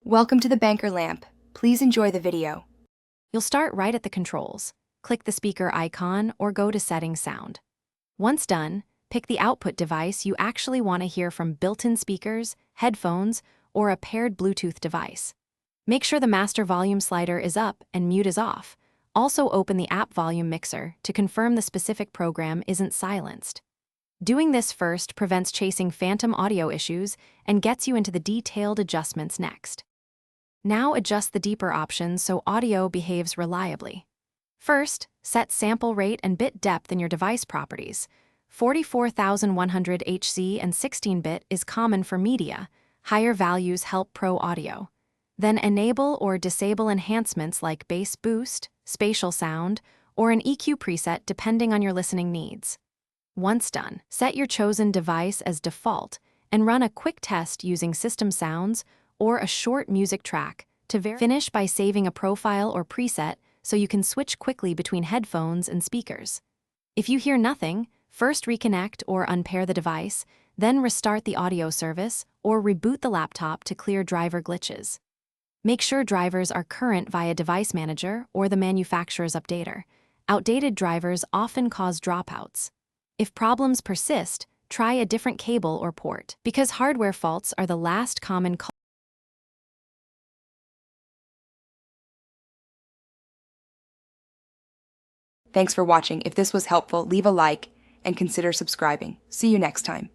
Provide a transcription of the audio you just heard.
Welcome to the Banker Lamp. Please enjoy the video. You'll start right at the controls. Click the speaker icon or go to Settings Sound. Once done, pick the output device you actually want to hear from built-in speakers, headphones, or a paired Bluetooth device. Make sure the master volume slider is up and mute is off. Also open the app volume mixer to confirm the specific program isn't silenced. Doing this first prevents chasing phantom audio issues and gets you into the detailed adjustments next. Now adjust the deeper options so audio behaves reliably. First, set sample rate and bit depth in your device properties. 44,100 Hz and 16-bit is common for media. Higher values help pro audio. Then enable or disable enhancements like bass boost, spatial sound, or an EQ preset depending on your listening needs. Once done, set your chosen device as default and run a quick test using system sounds or a short music track to finish by saving a profile or preset so you can switch quickly between headphones and speakers. If you hear nothing, first reconnect or unpair the device, then restart the audio service or reboot the laptop to clear driver glitches. Make sure drivers are current via Device Manager or the manufacturer's updater. Outdated drivers often cause dropouts. If problems persist, try a different cable or port, because hardware faults are the last common culprit. Thanks for watching. If this was helpful, leave a like and consider subscribing. See you next time.